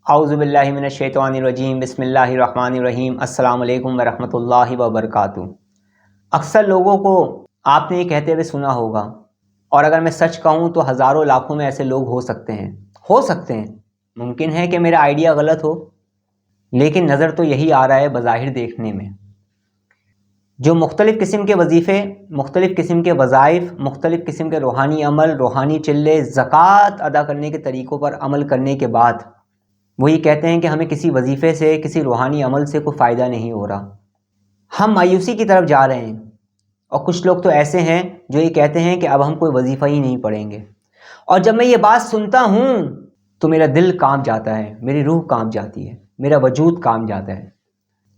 اعوذ باللہ من الشیطان الرجیم بسم اللہ الرحمن الرحیم السلام علیکم ورحمۃ اللہ وبرکاتہ۔ اکثر لوگوں کو آپ نے یہ کہتے ہوئے سنا ہوگا، اور اگر میں سچ کہوں تو ہزاروں لاکھوں میں ایسے لوگ ہو سکتے ہیں، ممکن ہے کہ میرا آئیڈیا غلط ہو، لیکن نظر تو یہی آ رہا ہے بظاہر دیکھنے میں، جو مختلف قسم کے وظیفے، مختلف قسم کے وظائف، مختلف قسم کے روحانی عمل، روحانی چلے، زکوٰۃ ادا کرنے کے طریقوں پر عمل کرنے کے بعد وہ یہ کہتے ہیں کہ ہمیں کسی وظیفے سے، کسی روحانی عمل سے کوئی فائدہ نہیں ہو رہا، ہم مایوسی کی طرف جا رہے ہیں۔ اور کچھ لوگ تو ایسے ہیں جو یہ کہتے ہیں کہ اب ہم کوئی وظیفہ ہی نہیں پڑھیں گے، اور جب میں یہ بات سنتا ہوں تو میرا دل کانپ جاتا ہے، میری روح کانپ جاتی ہے، میرا وجود کانپ جاتا ہے۔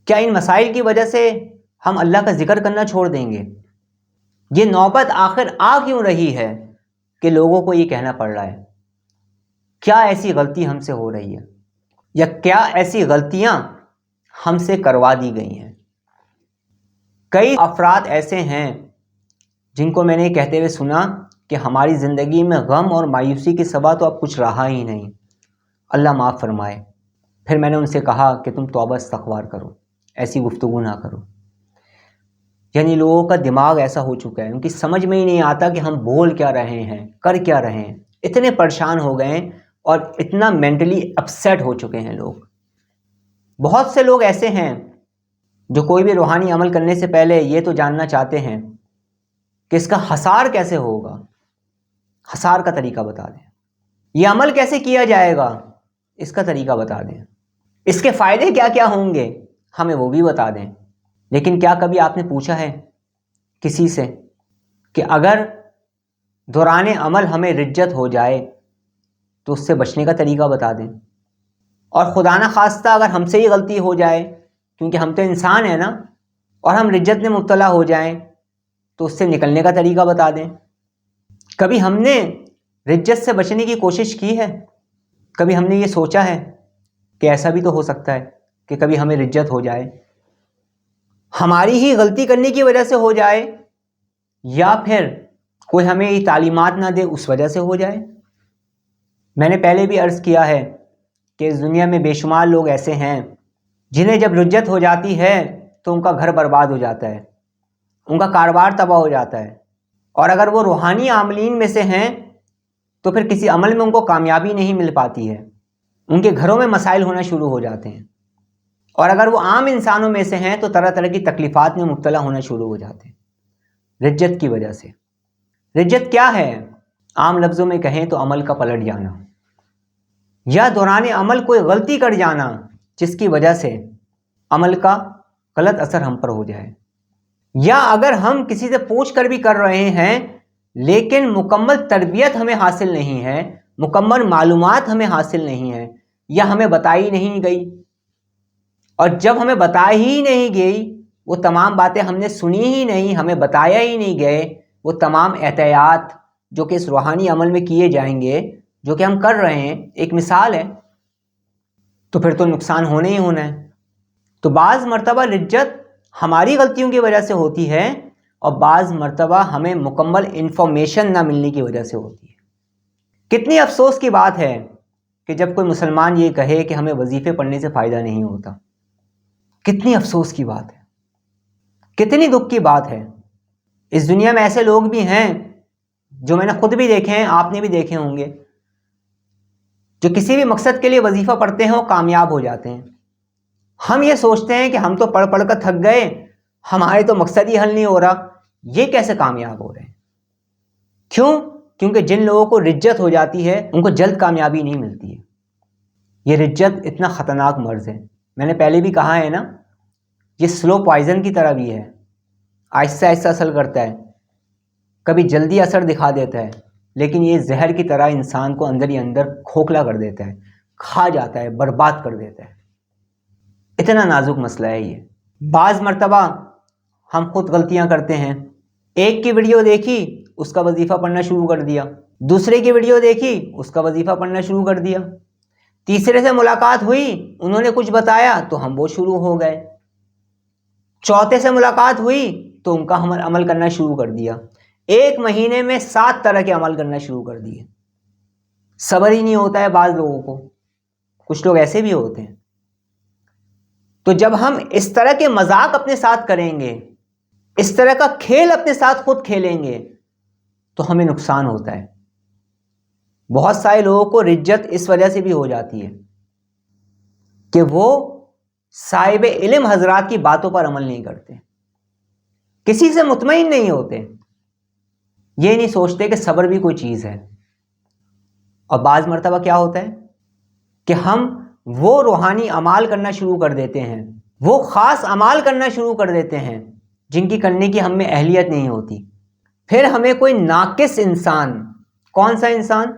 کیا ان مسائل کی وجہ سے ہم اللہ کا ذکر کرنا چھوڑ دیں گے؟ یہ نوبت آخر آ کیوں رہی ہے کہ لوگوں کو یہ کہنا پڑ رہا ہے؟ کیا ایسی غلطی ہم سے ہو رہی ہے، یا کیا ایسی غلطیاں ہم سے کروا دی گئی ہیں؟ کئی افراد ایسے ہیں جن کو میں نے کہتے ہوئے سنا کہ ہماری زندگی میں غم اور مایوسی کے سوا تو اب کچھ رہا ہی نہیں، اللہ معاف فرمائے۔ پھر میں نے ان سے کہا کہ تم توبہ استغفار کرو، ایسی گفتگو نہ کرو۔ یعنی لوگوں کا دماغ ایسا ہو چکا ہے، ان کی سمجھ میں ہی نہیں آتا کہ ہم بول کیا رہے ہیں، کر کیا رہے ہیں، اتنے پریشان ہو گئے ہیں اور اتنا مینٹلی اپسیٹ ہو چکے ہیں لوگ۔ بہت سے لوگ ایسے ہیں جو کوئی بھی روحانی عمل کرنے سے پہلے یہ تو جاننا چاہتے ہیں کہ اس کا حصار کیسے ہوگا، حصار کا طریقہ بتا دیں، یہ عمل کیسے کیا جائے گا، اس کا طریقہ بتا دیں، اس کے فائدے کیا کیا ہوں گے، ہمیں وہ بھی بتا دیں۔ لیکن کیا کبھی آپ نے پوچھا ہے کسی سے کہ اگر دوران عمل ہمیں رجت ہو جائے تو اس سے بچنے کا طریقہ بتا دیں؟ اور خدا نہ خواستہ اگر ہم سے ہی غلطی ہو جائے، کیونکہ ہم تو انسان ہیں نا، اور ہم رجت میں مبتلا ہو جائیں تو اس سے نکلنے کا طریقہ بتا دیں۔ کبھی ہم نے رجت سے بچنے کی کوشش کی ہے؟ کبھی ہم نے یہ سوچا ہے کہ ایسا بھی تو ہو سکتا ہے کہ کبھی ہمیں رجت ہو جائے، ہماری ہی غلطی کرنے کی وجہ سے ہو جائے، یا پھر کوئی ہمیں یہ تعلیمات نہ دے اس وجہ سے ہو جائے؟ میں نے پہلے بھی عرض کیا ہے کہ اس دنیا میں بے شمار لوگ ایسے ہیں جنہیں جب رجت ہو جاتی ہے تو ان کا گھر برباد ہو جاتا ہے، ان کا کاروبار تباہ ہو جاتا ہے، اور اگر وہ روحانی عاملین میں سے ہیں تو پھر کسی عمل میں ان کو کامیابی نہیں مل پاتی ہے، ان کے گھروں میں مسائل ہونا شروع ہو جاتے ہیں، اور اگر وہ عام انسانوں میں سے ہیں تو طرح طرح کی تکلیفات میں مبتلا ہونا شروع ہو جاتے ہیں رجت کی وجہ سے۔ رجت کیا ہے؟ عام لفظوں میں کہیں تو عمل کا پلٹ جانا، یا دوران عمل کوئی غلطی کر جانا جس کی وجہ سے عمل کا غلط اثر ہم پر ہو جائے، یا اگر ہم کسی سے پوچھ کر بھی کر رہے ہیں لیکن مکمل تربیت ہمیں حاصل نہیں ہے، مکمل معلومات ہمیں حاصل نہیں ہے، یا ہمیں بتائی نہیں گئی، اور جب ہمیں بتائی ہی نہیں گئی، وہ تمام باتیں ہم نے سنی ہی نہیں، ہمیں بتایا ہی نہیں گئے، وہ تمام احتیاط جو کہ اس روحانی عمل میں کیے جائیں گے، جو کہ ہم کر رہے ہیں، ایک مثال ہے، تو پھر تو نقصان ہونا ہی ہونا ہے۔ تو بعض مرتبہ رجت ہماری غلطیوں کی وجہ سے ہوتی ہے، اور بعض مرتبہ ہمیں مکمل انفارمیشن نہ ملنے کی وجہ سے ہوتی ہے۔ کتنی افسوس کی بات ہے کہ جب کوئی مسلمان یہ کہے کہ ہمیں وظیفے پڑھنے سے فائدہ نہیں ہوتا، کتنی افسوس کی بات ہے، کتنی دکھ کی بات ہے۔ اس دنیا میں ایسے لوگ بھی ہیں جو میں نے خود بھی دیکھے ہیں، آپ نے بھی دیکھے ہوں گے، جو کسی بھی مقصد کے لیے وظیفہ پڑھتے ہیں اور کامیاب ہو جاتے ہیں۔ ہم یہ سوچتے ہیں کہ ہم تو پڑھ پڑھ کر تھک گئے، ہمارے تو مقصد ہی حل نہیں ہو رہا، یہ کیسے کامیاب ہو رہے ہیں؟ کیوں؟ کیونکہ جن لوگوں کو رجت ہو جاتی ہے ان کو جلد کامیابی نہیں ملتی ہے۔ یہ رجت اتنا خطرناک مرض ہے، میں نے پہلے بھی کہا ہے نا، یہ سلو پوائزن کی طرح بھی ہے، آہستہ آہستہ اثر کرتا ہے، کبھی جلدی اثر دکھا دیتا ہے، لیکن یہ زہر کی طرح انسان کو اندر ہی اندر کھوکھلا کر دیتا ہے، کھا جاتا ہے، برباد کر دیتا ہے۔ اتنا نازک مسئلہ ہے یہ۔ بعض مرتبہ ہم خود غلطیاں کرتے ہیں، ایک کی ویڈیو دیکھی، اس کا وظیفہ پڑھنا شروع کر دیا، دوسرے کی ویڈیو دیکھی، اس کا وظیفہ پڑھنا شروع کر دیا، تیسرے سے ملاقات ہوئی، انہوں نے کچھ بتایا تو ہم وہ شروع ہو گئے، چوتھے سے ملاقات ہوئی تو ان کا عمل کرنا شروع کر دیا، ایک مہینے میں 7 طرح کے عمل کرنا شروع کر دیے۔ صبر ہی نہیں ہوتا ہے بعض لوگوں کو، کچھ لوگ ایسے بھی ہوتے ہیں. تو جب ہم اس طرح کے مذاق اپنے ساتھ کریں گے، اس طرح کا کھیل اپنے ساتھ خود کھیلیں گے تو ہمیں نقصان ہوتا ہے. بہت سارے لوگوں کو رجت اس وجہ سے بھی ہو جاتی ہے کہ وہ صاحب علم حضرات کی باتوں پر عمل نہیں کرتے، کسی سے مطمئن نہیں ہوتے، یہ نہیں سوچتے کہ صبر بھی کوئی چیز ہے. اور بعض مرتبہ کیا ہوتا ہے کہ ہم وہ روحانی اعمال کرنا شروع کر دیتے ہیں، وہ خاص اعمال کرنا شروع کر دیتے ہیں جن کی کرنے کی ہم میں اہلیت نہیں ہوتی. پھر ہمیں کوئی ناقص انسان، کون سا انسان؟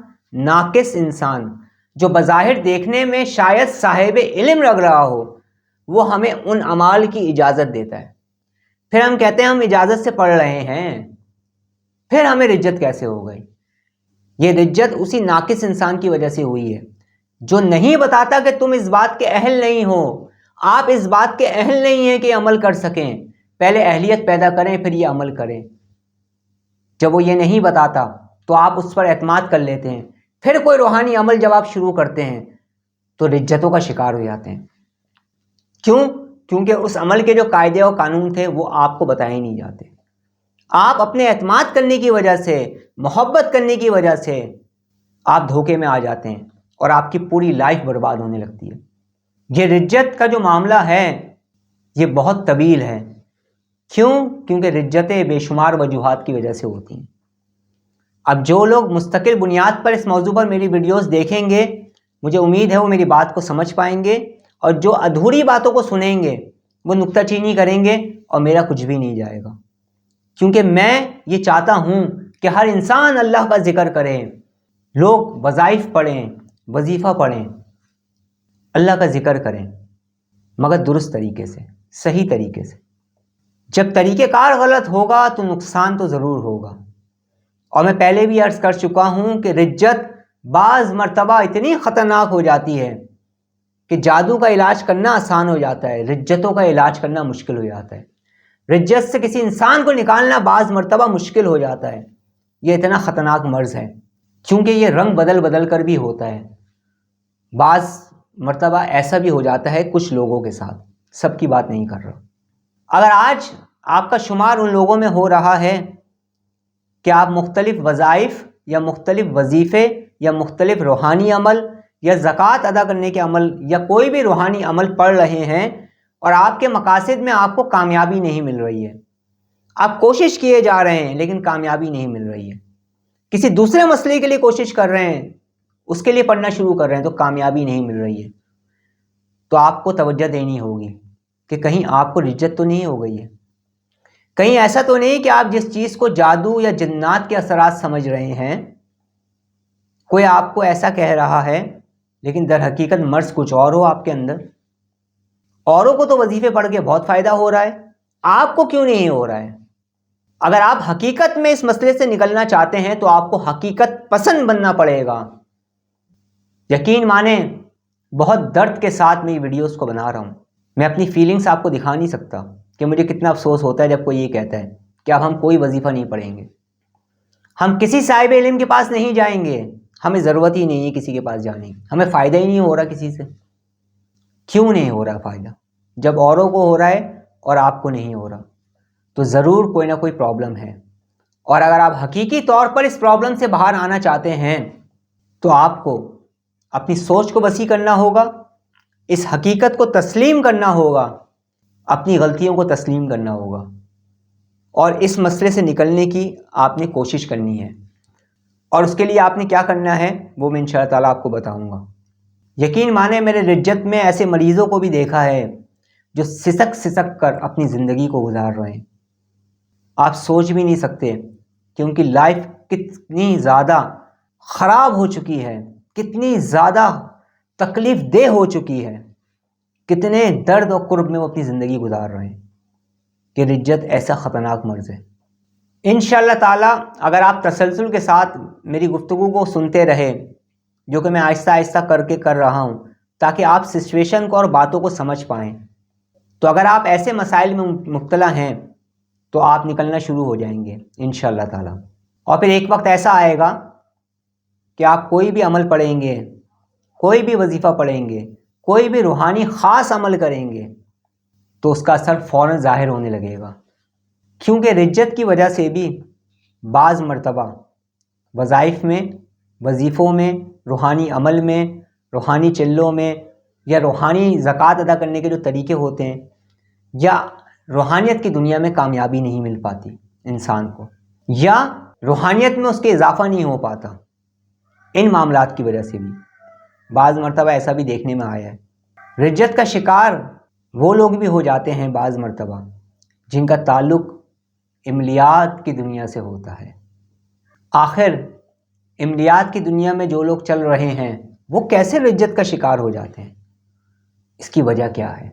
ناقص انسان، جو بظاہر دیکھنے میں شاید صاحب علم لگ رہا ہو، وہ ہمیں ان اعمال کی اجازت دیتا ہے. پھر ہم کہتے ہیں ہم اجازت سے پڑھ رہے ہیں، پھر ہمیں رجت کیسے ہو گئی؟ یہ رجت اسی ناقص انسان کی وجہ سے ہوئی ہے جو نہیں بتاتا کہ تم اس بات کے اہل نہیں ہو، آپ اس بات کے اہل نہیں ہیں کہ عمل کر سکیں، پہلے اہلیت پیدا کریں پھر یہ عمل کریں. جب وہ یہ نہیں بتاتا تو آپ اس پر اعتماد کر لیتے ہیں، پھر کوئی روحانی عمل جب آپ شروع کرتے ہیں تو رجتوں کا شکار ہو جاتے ہیں. کیوں؟ کیونکہ اس عمل کے جو قاعدے و قانون تھے وہ آپ کو بتائے نہیں جاتے. آپ اپنے اعتماد کرنے کی وجہ سے، محبت کرنے کی وجہ سے آپ دھوکے میں آ جاتے ہیں اور آپ کی پوری لائف برباد ہونے لگتی ہے. یہ رجت کا جو معاملہ ہے یہ بہت طویل ہے. کیوں؟ کیونکہ رجتیں بے شمار وجوہات کی وجہ سے ہوتی ہیں. اب جو لوگ مستقل بنیاد پر اس موضوع پر میری ویڈیوز دیکھیں گے، مجھے امید ہے وہ میری بات کو سمجھ پائیں گے، اور جو ادھوری باتوں کو سنیں گے وہ نکتہ چینی کریں گے اور میرا کچھ بھی نہیں جائے گا. کیونکہ میں یہ چاہتا ہوں کہ ہر انسان اللہ کا ذکر کرے، لوگ وظائف پڑھیں، وظیفہ پڑھیں، اللہ کا ذکر کریں، مگر درست طریقے سے، صحیح طریقے سے. جب طریقہ کار غلط ہوگا تو نقصان تو ضرور ہوگا. اور میں پہلے بھی عرض کر چکا ہوں کہ رجت بعض مرتبہ اتنی خطرناک ہو جاتی ہے کہ جادو کا علاج کرنا آسان ہو جاتا ہے، رجتوں کا علاج کرنا مشکل ہو جاتا ہے. رجت سے کسی انسان کو نکالنا بعض مرتبہ مشکل ہو جاتا ہے. یہ اتنا خطرناک مرض ہے کیونکہ یہ رنگ بدل بدل کر بھی ہوتا ہے. بعض مرتبہ ایسا بھی ہو جاتا ہے کچھ لوگوں کے ساتھ، سب کی بات نہیں کر رہا. اگر آج آپ کا شمار ان لوگوں میں ہو رہا ہے کہ آپ مختلف وظائف یا مختلف وظیفے یا مختلف روحانی عمل یا زکوٰۃ ادا کرنے کے عمل یا کوئی بھی روحانی عمل پڑھ رہے ہیں اور آپ کے مقاصد میں آپ کو کامیابی نہیں مل رہی ہے، آپ کوشش کیے جا رہے ہیں لیکن کامیابی نہیں مل رہی ہے، کسی دوسرے مسئلے کے لیے کوشش کر رہے ہیں، اس کے لیے پڑھنا شروع کر رہے ہیں تو کامیابی نہیں مل رہی ہے، تو آپ کو توجہ دینی ہوگی کہ کہیں آپ کو رجت تو نہیں ہو گئی ہے. کہیں ایسا تو نہیں کہ آپ جس چیز کو جادو یا جنات کے اثرات سمجھ رہے ہیں، کوئی آپ کو ایسا کہہ رہا ہے لیکن در حقیقت مرض کچھ اور ہو آپ کے اندر. اوروں کو تو وظیفے پڑھ کے بہت فائدہ ہو رہا ہے، آپ کو کیوں نہیں ہو رہا ہے؟ اگر آپ حقیقت میں اس مسئلے سے نکلنا چاہتے ہیں تو آپ کو حقیقت پسند بننا پڑے گا. یقین مانیں بہت درد کے ساتھ میں یہ ویڈیوز کو بنا رہا ہوں. میں اپنی فیلنگز آپ کو دکھا نہیں سکتا کہ مجھے کتنا افسوس ہوتا ہے جب کوئی یہ کہتا ہے کہ اب ہم کوئی وظیفہ نہیں پڑھیں گے، ہم کسی صاحب علم کے پاس نہیں جائیں گے، ہمیں ضرورت ہی نہیں ہے کسی کے پاس جانے کی، ہمیں فائدہ ہی نہیں ہو رہا کسی سے. کیوں نہیں ہو رہا فائدہ؟ جب اوروں کو ہو رہا ہے اور آپ کو نہیں ہو رہا تو ضرور کوئی نہ کوئی پرابلم ہے. اور اگر آپ حقیقی طور پر اس پرابلم سے باہر آنا چاہتے ہیں تو آپ کو اپنی سوچ کو وسیع کرنا ہوگا، اس حقیقت کو تسلیم کرنا ہوگا، اپنی غلطیوں کو تسلیم کرنا ہوگا، اور اس مسئلے سے نکلنے کی آپ نے کوشش کرنی ہے. اور اس کے لیے آپ نے کیا کرنا ہے وہ میں انشاءاللہ تعالیٰ آپ کو بتاؤں گا. یقین مانیں میں نے رجت میں ایسے مریضوں کو بھی دیکھا ہے جو سسک سسک کر اپنی زندگی کو گزار رہے ہیں. آپ سوچ بھی نہیں سکتے کہ ان کی لائف کتنی زیادہ خراب ہو چکی ہے، کتنی زیادہ تکلیف دہ ہو چکی ہے، کتنے درد و کرب میں وہ اپنی زندگی گزار رہے ہیں. کہ رجت ایسا خطرناک مرض ہے. انشاءاللہ تعالیٰ اگر آپ تسلسل کے ساتھ میری گفتگو کو سنتے رہے، جو کہ میں آہستہ آہستہ کر رہا ہوں تاکہ آپ سچویشن کو اور باتوں کو سمجھ پائیں، تو اگر آپ ایسے مسائل میں مبتلا ہیں تو آپ نکلنا شروع ہو جائیں گے انشاءاللہ تعالیٰ. اور پھر ایک وقت ایسا آئے گا کہ آپ کوئی بھی عمل پڑھیں گے کوئی بھی وظیفہ پڑھیں گے، کوئی بھی روحانی خاص عمل کریں گے تو اس کا اثر فوراً ظاہر ہونے لگے گا، کیونکہ رجت کی وجہ سے بھی بعض مرتبہ وظائف میں، وظیفوں میں، روحانی عمل میں، روحانی چلوں میں، یا روحانی زکوٰۃ ادا کرنے کے جو طریقے ہوتے ہیں، یا روحانیت کی دنیا میں کامیابی نہیں مل پاتی انسان کو، یا روحانیت میں اس کے اضافہ نہیں ہو پاتا۔ ان معاملات کی وجہ سے بھی بعض مرتبہ ایسا بھی دیکھنے میں آیا ہے۔ رجت کا شکار وہ لوگ بھی ہو جاتے ہیں بعض مرتبہ جن کا تعلق عملیات کی دنیا سے ہوتا ہے۔ آخر عملیات کی دنیا میں جو لوگ چل رہے ہیں وہ کیسے رجت کا شکار ہو جاتے ہیں؟ اس کی وجہ کیا ہے؟